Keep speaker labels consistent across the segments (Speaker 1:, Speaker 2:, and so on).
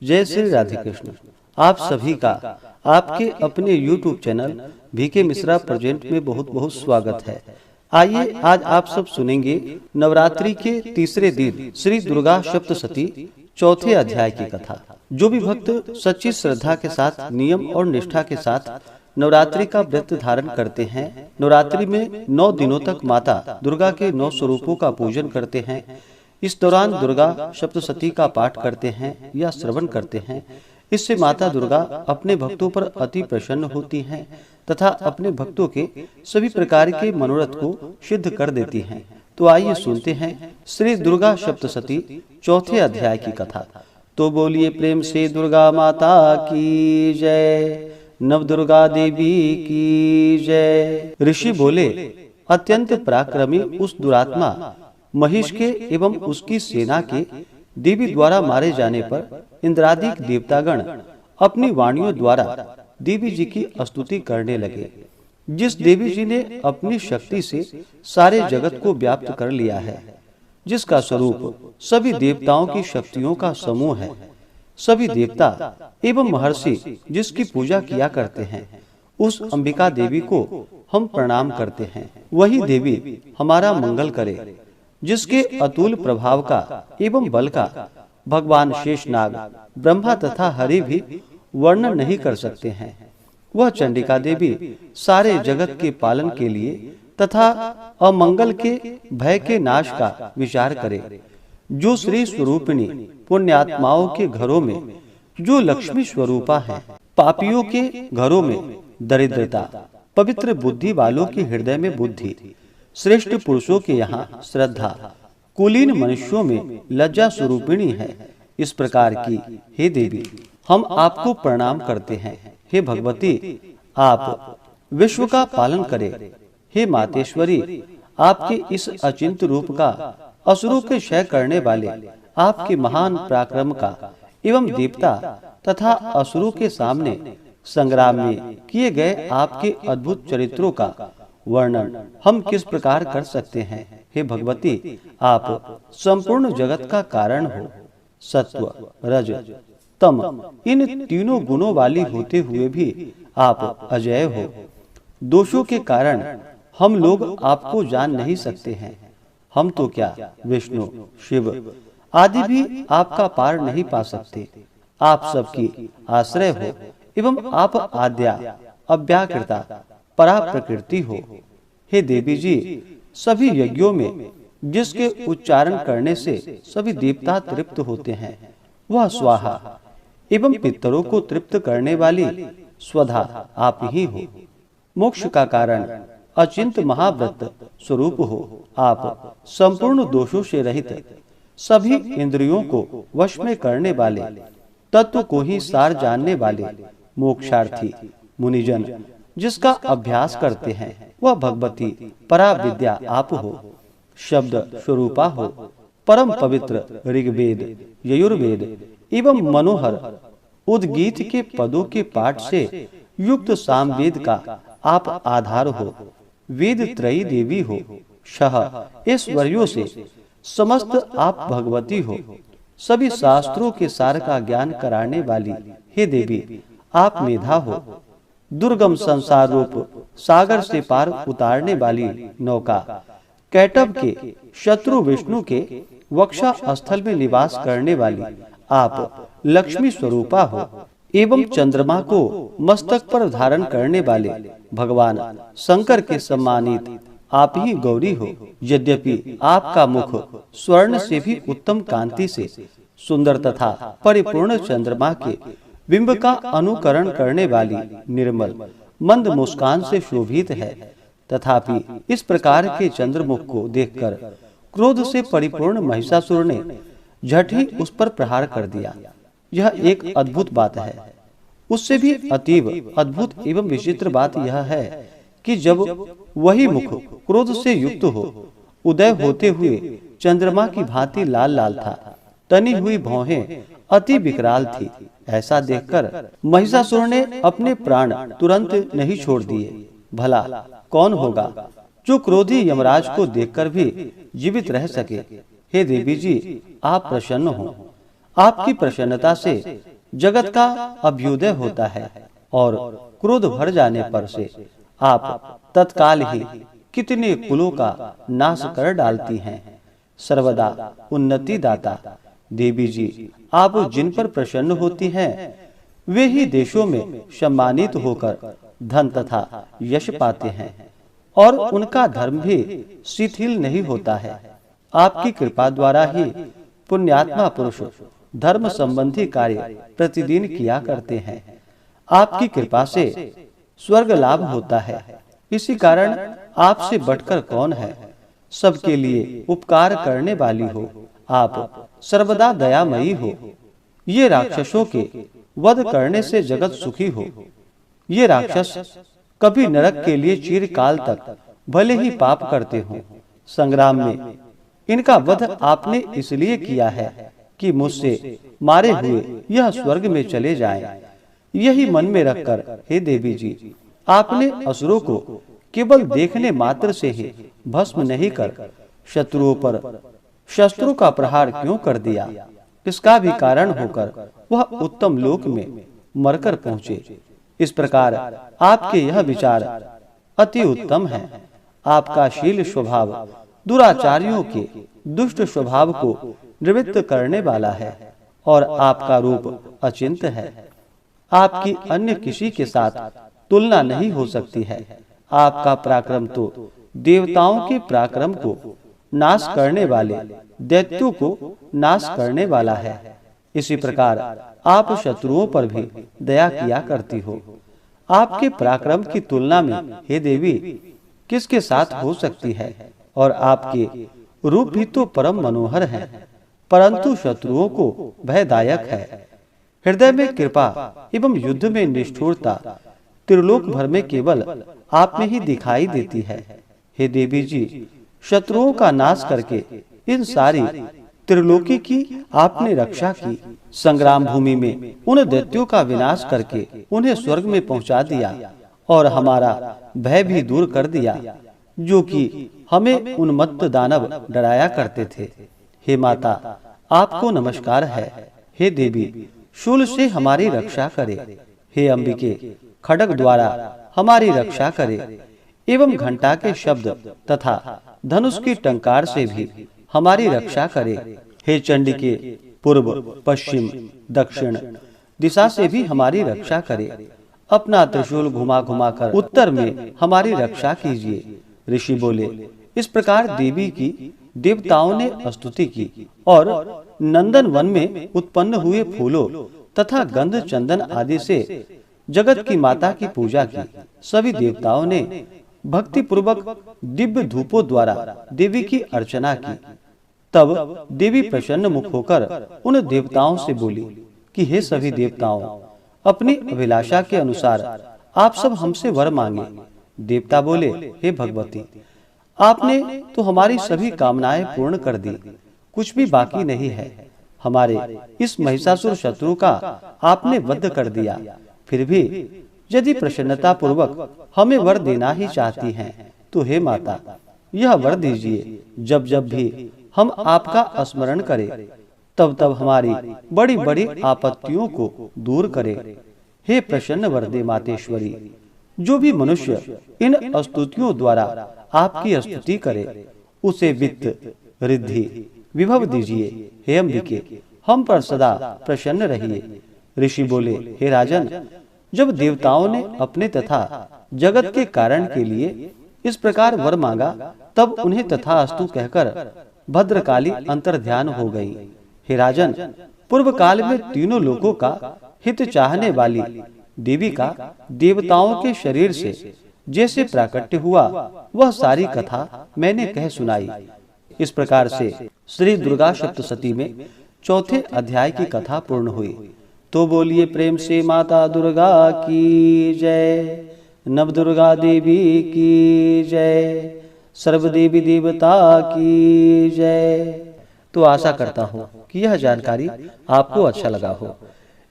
Speaker 1: जय श्री राधे कृष्ण। आप सभी का आपके अपने YouTube channel VK Mishra present में बहुत बहुत स्वागत है। आइए आज आप सब सुनेंगे नवरात्रि के तीसरे दिन श्री दुर्गा सप्तशती चौथे अध्याय की कथा। जो भी भक्त सच्ची श्रद्धा के साथ नियम और निष्ठा के साथ नवरात्रि का व्रत धारण करते हैं, नवरात्रि में 9 दिनों तक माता दुर्गा के 9 स्वरूपों का पूजन करते हैं, इस दौरान दुर्गा सप्तशती का पाठ करते हैं या श्रवण करते हैं, इससे माता दुर्गा अपने भक्तों पर अति प्रसन्न होती हैं तथा अपने भक्तों के सभी प्रकार के मनोरथ को सिद्ध कर देती हैं। तो आइए सुनते हैं श्री दुर्गा सप्तशती चौथे अध्याय की कथा। तो बोलिए प्रेम से दुर्गा माता की जय, नव दुर्गा देवी की जय। ऋषि बोले, अत्यंत पराक्रमी उस दुरात्मा महिष के एवं उसकी सेना के देवी द्वारा मारे जाने पर इंद्रादिक देवतागण अपनी वाणियों द्वारा देवी जी की स्तुति करने लगे। जिस देवी जी ने अपनी शक्ति से सारे जगत को व्याप्त कर लिया है, जिसका स्वरूप सभी देवताओं की शक्तियों का समूह है, सभी देवता एवं महर्षि जिसकी पूजा किया करते हैं, उस अंबिका देवी को हम प्रणाम करते हैं। वही देवी हमारा मंगल करे, जिसके अतुल प्रभाव का एवं बल का भगवान शेषनाग, ब्रह्मा तथा हरि भी वर्णन नहीं कर सकते हैं। वह चंडिका देवी सारे जगत के पालन के लिए तथा अमंगल के भय के नाश का विचार करे। जो श्री स्वरूपिणी पुण्यात्माओं के घरों में जो लक्ष्मी स्वरूपा है, पापियों के घरों में दरिद्रता, पवित्र बुद्धि वालों के हृदय में बुद्धि, श्रेष्ठ पुरुषों के यहाँ श्रद्धा, कुलीन मनुष्यों में लज्जा स्वरूपिणी है। इस प्रकार की हे देवी हम आपको प्रणाम करते हैं। हे भगवती, आप विश्व का पालन करें। हे मातेश्वरी, आपके इस अचिंत्य रूप का असुरों के क्षय करने वाले आपके महान पराक्रम का एवं देवता तथा असुरों के सामने संग्राम में किए गए आपके अद्भुत चरित्रों का वर्णन हम किस प्रकार कर सकते हैं। हे भगवती, आप संपूर्ण जगत का कारण हो। सत्व, रज, तम इन तीनों गुणों वाली होते हुए भी आप अजय हो। दोषों के कारण हम लोग आपको जान नहीं सकते हैं। हम तो क्या विष्णु, शिव आदि भी आपका पार नहीं पा सकते। आप सबकी आश्रय हो एवं आप आद्या अव्याकृता परा प्रकृति हो। हे देवी जी, सभी यज्ञों में जिसके उच्चारण करने से सभी देवता तृप्त होते हैं, वह स्वाहा एवं पितरों को तृप्त करने वाली स्वधा आप ही हो। मोक्ष का कारण अचिंत महाव्रत स्वरूप हो। आप संपूर्ण दोषों से रहित, सभी इंद्रियों को वश में करने वाले, तत्व को ही सार जानने वाले मोक्षार्थी मुनिजन जिसका अभ्यास करते हैं, वह भगवती परा विद्या आप हो। शब्द स्वरूपा हो, परम पवित्र ऋग्वेद, यजुर्वेद एवं मनोहर उद्गीत के पदों के पाठ से युक्त सामवेद का आप आधार हो। वेद त्रयी देवी हो। शह ऐश्वर्यों से समस्त आप भगवती हो। सभी शास्त्रों के सार का ज्ञान कराने वाली हे देवी आप मेधा हो। दुर्गम संसार रूप सागर से पार उतारने वाली नौका, कैटभ के शत्रु विष्णु के वक्षा स्थल में निवास करने वाली आप लक्ष्मी स्वरूपा हो। एवं चंद्रमा को मस्तक पर धारण करने वाले भगवान शंकर के सम्मानित आप ही गौरी हो। यद्यपि आपका मुख स्वर्ण से भी उत्तम कांति से सुंदर तथा परिपूर्ण चंद्रमा के बिंब का अनुकरण करने वाली निर्मल मंद मुस्कान से शोभित है, तथापि इस प्रकार के चंद्रमुख को देखकर क्रोध से परिपूर्ण महिषासुर ने झट ही उस पर प्रहार कर दिया। यह एक अद्भुत बात है। उससे भी अतीव अद्भुत एवं विचित्र बात यह है कि जब वही मुख क्रोध से युक्त हो, उदय होते हुए चंद्रमा की भांति लाल लाल था, तनी हुई भौहें अति विकराल थी। ऐसा देखकर महिषासुर ने अपने प्राण तुरंत नहीं छोड़ दिए। भला कौन होगा जो क्रोधी यमराज को देखकर भी जीवित रह सके। हे देवी जी, आप प्रसन्न हो। आपकी प्रसन्नता से जगत का अभ्युदय होता है और क्रोध भर जाने पर से आप तत्काल ही कितने कुलों का नाश कर डालती हैं। सर्वदा उन्नति दाता देवी जी, आप जिन पर प्रसन्न होती हैं वे ही देशों में सम्मानित होकर धन तथा यश पाते हैं और उनका धर्म भी शिथिल नहीं होता है। आपकी कृपा द्वारा ही पुण्यात्मा पुरुष धर्म संबंधी कार्य प्रतिदिन किया करते हैं। आपकी कृपा से स्वर्ग लाभ होता है। इसी कारण आपसे बढ़कर कौन है। सबके लिए उपकार करने वाली हो, आप सर्वदा दयामयी हो। ये राक्षसों के वध करने से जगत सुखी हो। ये राक्षस कभी नरक के लिए चिरकाल तक भले ही पाप करते हों, संग्राम में इनका वध आपने इसलिए किया है कि मुझसे मारे हुए यह स्वर्ग में चले जाएं। यही मन में रखकर हे देवी जी, आपने असुरों को केवल देखने मात्र से ही भस्म नहीं कर शत्रुओं पर शस्त्रों का प्रहार क्यों कर दिया। इसका भी कारण होकर वह उत्तम लोक में मरकर पहुँचे। इस प्रकार आपके यह विचार अति उत्तम है। आपका शील स्वभाव दुराचारियों के दुष्ट स्वभाव को निवृत्त करने वाला है और आपका रूप अचिंत है। आपकी अन्य किसी के साथ तुलना नहीं हो सकती है। आपका पराक्रम तो देवताओं के पराक्रम को नाश करने वाले दैत्यों को नाश करने वाला है। इसी प्रकार आप शत्रुओं पर भी दया किया करती हो। आपके पराक्रम की तुलना में हे देवी किसके साथ हो सकती है। और आपके रूप भी तो परम मनोहर हैं, परंतु शत्रुओं को भयदायक है। हृदय में कृपा एवं युद्ध में निष्ठुरता त्रिलोक भर में केवल आप में ही दिखाई देती है। हे देवी जी, शत्रुओं का नाश करके इन सारी त्रिलोकी की आपने रक्षा की। संग्राम भूमि में उन दैत्यों का विनाश करके उन्हें स्वर्ग में पहुंचा दिया और हमारा भय भी दूर कर दिया, जो कि हमें उन्मत्त दानव डराया करते थे। हे माता, आपको नमस्कार है। हे देवी, शूल से हमारी रक्षा करे। हे अंबिके, खड्ग द्वारा हमारी रक्षा करे एवं घंटा के शब्द तथा धनुष की टंकार से भी हमारी रक्षा करे। हे चंडिके, पूर्व पश्चिम दक्षिण दिशा से भी हमारी रक्षा करे। अपना त्रिशूल घुमा घुमा कर उत्तर में हमारी रक्षा कीजिए। ऋषि बोले। इस प्रकार देवी की देवताओं ने स्तुति की और नंदन वन में उत्पन्न हुए फूलों तथा गंध चंदन आदि से जगत की माता की पूजा की। सभी देवताओं ने भक्ति पूर्वक दिव्य धूपों द्वारा देवी की अर्चना की। तब देवी प्रसन्न मुख होकर उन देवताओं से बोली कि हे सभी देवताओं, अपनी अभिलाषा के अनुसार आप सब हमसे वर मांगे। देवता बोले, हे भगवती, आपने तो हमारी सभी कामनाएं पूर्ण कर दी, कुछ भी बाकी नहीं है। हमारे इस महिषासुर शत्रु का आपने वध कर दिया। फिर भी यदि प्रसन्नता पूर्वक हमें वर देना ही चाहती हैं, तो हे माता, यह वर दीजिए। जब जब भी हम आपका स्मरण करें, तब तब हमारी बड़ी बड़ी आपत्तियों को दूर करे। हे प्रसन्न वरदे मातेश्वरी, जो भी मनुष्य इन स्तुतियों द्वारा आपकी स्तुति करे, उसे वित्त रिद्धि विभव दीजिए। हे अंबिके, हम पर सदा प्रसन्न रहिए। ऋषि बोले, हे राजन, जब देवताओं ने अपने तथा जगत के कारण के लिए इस प्रकार वर मांगा, तब उन्हें तथास्तु कहकर भद्रकाली अंतर्ध्यान हो गई। हे राजन, पूर्व काल में तीनों लोगों का हित चाहने वाली देवी का देवताओं के शरीर से जैसे प्राकट्य हुआ, वह सारी कथा मैंने कह सुनाई। इस प्रकार से श्री दुर्गा सप्तशती में चौथे अध्याय की कथा पूर्ण हुई। तो बोलिए प्रेम से माता दुर्गा की जय, नव दुर्गा देवी की जय, सर्व देवी देवता की जय। तो आशा करता हूँ कि यह जानकारी आपको अच्छा लगा हो।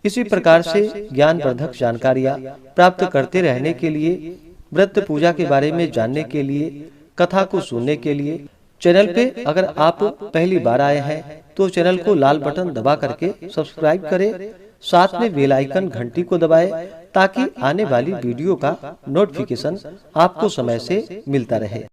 Speaker 1: इसी प्रकार से ज्ञानवर्धक जानकारियाँ प्राप्त करते रहने के लिए, व्रत पूजा के बारे में जानने के लिए, कथा को सुनने के लिए चैनल पे अगर आप पहली बार आए हैं तो चैनल को लाल बटन दबा करके सब्सक्राइब करें, साथ में बेल आइकन घंटी को दबाएं ताकि आने वाली वीडियो का नोटिफिकेशन आपको समय से मिलता रहे।